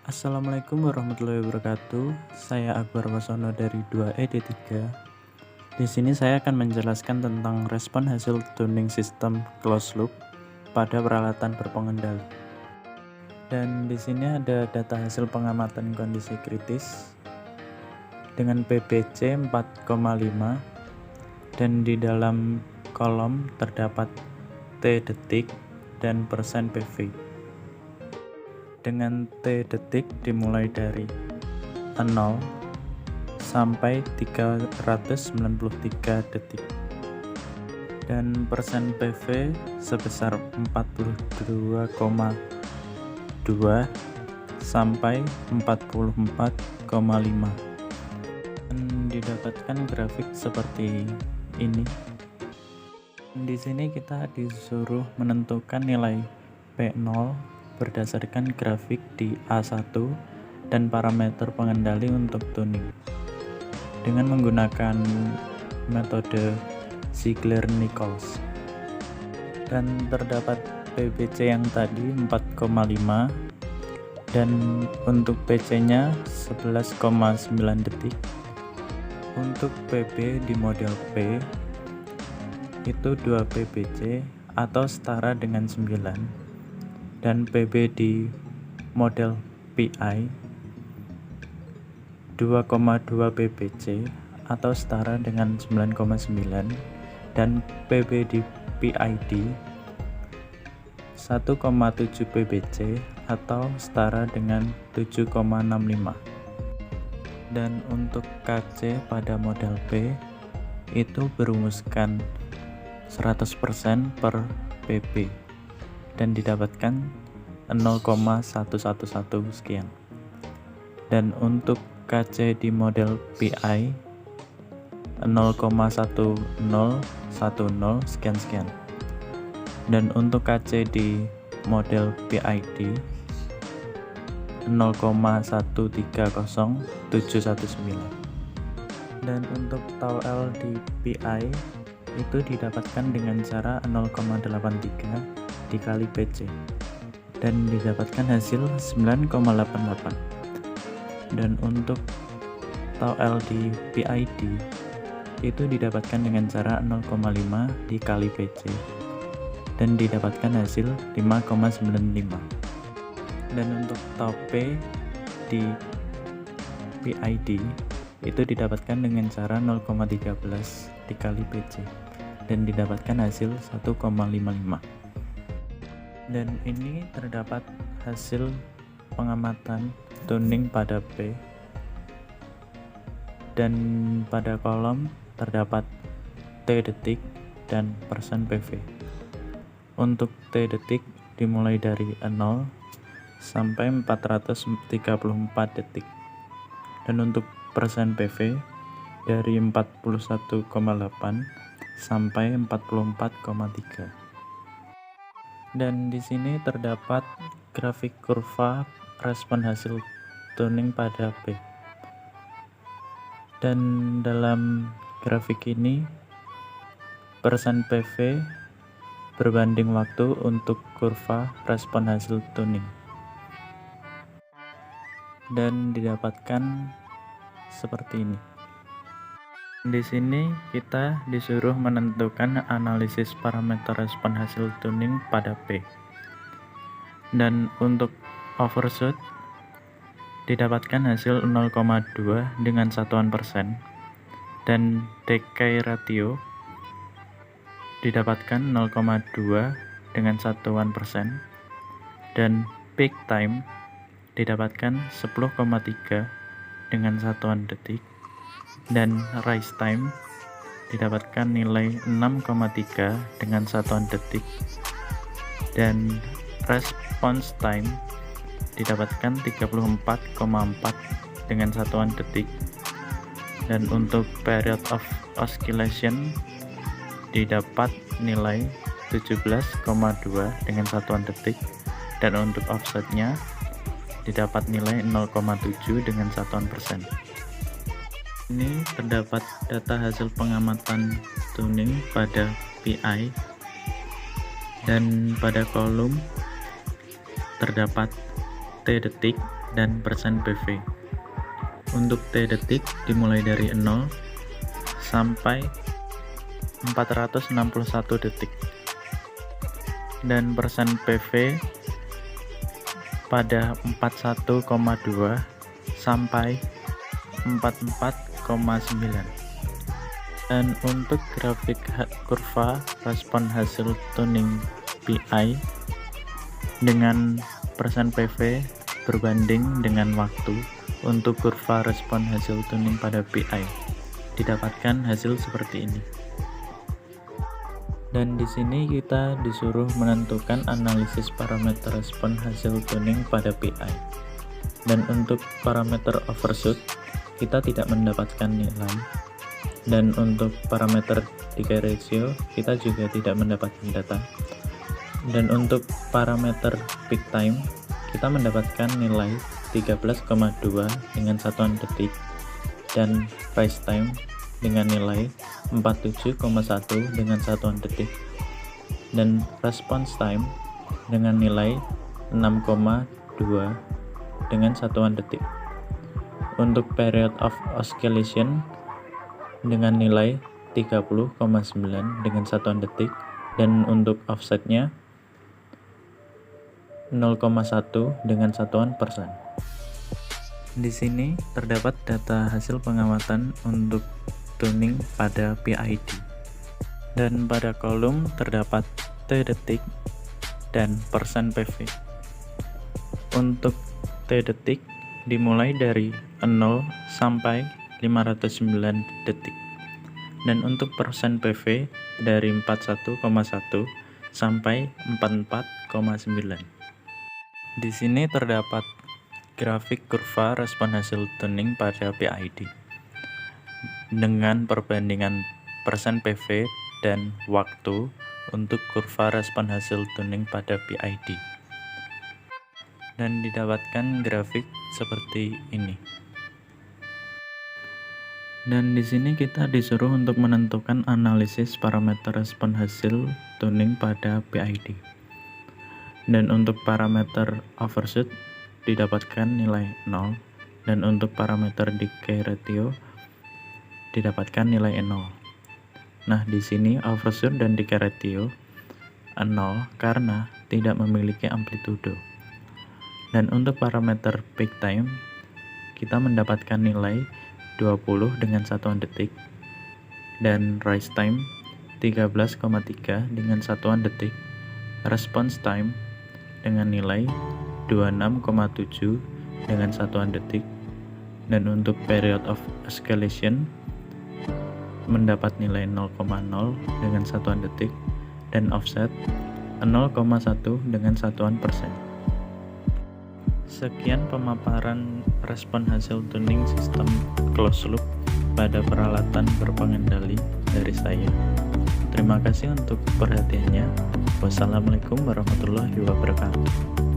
Assalamualaikum warahmatullahi wabarakatuh. Saya Akbar Wasono dari 2ED3. Di sini saya akan menjelaskan tentang respon hasil tuning sistem closed loop pada peralatan berpengendali. Dan di sini ada data hasil pengamatan kondisi kritis dengan PBC 4,5 dan di dalam kolom terdapat T detik dan persen PV. Dengan T detik dimulai dari 0 sampai 393 detik dan persen PV sebesar 42,2 sampai 44,5 dan didapatkan grafik seperti ini. Di sini kita disuruh menentukan nilai P0 berdasarkan grafik di A1 dan parameter pengendali untuk tuning dengan menggunakan metode Ziegler-Nichols. Dan terdapat PBC yang tadi 4,5 dan untuk PC nya 11,9 detik. Untuk PB di model P itu 2 PBC atau setara dengan 9, dan PB di model PI 2,2 PBC atau setara dengan 9,9, dan PB di PID 1,7 PBC atau setara dengan 7,65. Dan untuk KC pada model P itu berumuskan 100% per PB dan didapatkan 0,111 sekian. Dan untuk KC di model PI 0,1010 sekian. Dan untuk KC di model PID 0,130719. Dan untuk tau L di PI itu didapatkan dengan cara 0,83 dikali PC dan didapatkan hasil 9,88. Dan untuk tau L di PID itu didapatkan dengan cara 0,5 dikali PC dan didapatkan hasil 5,95. Dan untuk tau P di PID itu didapatkan dengan cara 0,13 dikali PC dan didapatkan hasil 1,55. Dan ini terdapat hasil pengamatan tuning pada P, dan pada kolom terdapat T detik dan persen PV. Untuk T detik dimulai dari 0 sampai 434 detik, dan untuk persen PV dari 41,8 sampai 44,3. Dan di sini terdapat grafik kurva respon hasil tuning pada P. Dan dalam grafik ini persen PV berbanding waktu untuk kurva respon hasil tuning. Dan didapatkan seperti ini. Di sini kita disuruh menentukan analisis parameter respon hasil tuning pada P. Dan untuk overshoot didapatkan hasil 0,2 dengan satuan persen, dan decay ratio didapatkan 0,2 dengan satuan persen, dan peak time didapatkan 10,3 dengan satuan detik, dan rise time didapatkan nilai 6,3 dengan satuan detik, dan response time didapatkan 34,4 dengan satuan detik, dan untuk period of oscillation didapat nilai 17,2 dengan satuan detik, dan untuk offsetnya didapat nilai 0,7 dengan satuan persen. Ini terdapat data hasil pengamatan tuning pada PI, dan pada kolom terdapat T detik dan persen PV. Untuk T detik dimulai dari 0 sampai 461 detik, dan persen PV pada 41,2 sampai 44,9. Dan untuk grafik kurva respon hasil tuning PI dengan persen PV berbanding dengan waktu untuk kurva respon hasil tuning pada PI didapatkan hasil seperti ini. Dan di sini kita disuruh menentukan analisis parameter respon hasil tuning pada PI. Dan untuk parameter overshoot kita tidak mendapatkan nilai. Dan untuk parameter decay ratio kita juga tidak mendapatkan data. Dan untuk parameter peak time kita mendapatkan nilai 13,2 dengan satuan detik, dan rise time dengan nilai 47,1 dengan satuan detik, dan response time dengan nilai 6,2 dengan satuan detik. Untuk period of oscillation dengan nilai 30,9 dengan satuan detik, dan untuk offsetnya 0,1 dengan satuan persen. Di sini terdapat data hasil pengamatan untuk tuning pada PID, dan pada kolom terdapat T detik dan persen PV. Untuk T detik dimulai dari 0 sampai 509 detik, dan untuk persen PV dari 41,1 sampai 44,9. Di sini terdapat grafik kurva respon hasil tuning pada PID dengan perbandingan persen PV dan waktu untuk kurva respon hasil tuning pada PID, dan didapatkan grafik seperti ini. Dan di sini kita disuruh untuk menentukan analisis parameter respon hasil tuning pada PID. Dan untuk parameter overshoot didapatkan nilai 0, dan untuk parameter decay ratio didapatkan nilai 0. Nah, di sini overshoot dan decay ratio 0 karena tidak memiliki amplitudo. Dan untuk parameter peak time kita mendapatkan nilai 20 dengan satuan detik, dan rise time 13,3 dengan satuan detik, response time dengan nilai 26,7 dengan satuan detik, dan untuk period of oscillation mendapat nilai 0,0 dengan satuan detik, dan offset 0,1 dengan satuan persen. Sekian pemaparan respon hasil tuning sistem closed loop pada peralatan berpengendali dari saya. Terima kasih untuk perhatiannya. Wassalamualaikum warahmatullahi wabarakatuh.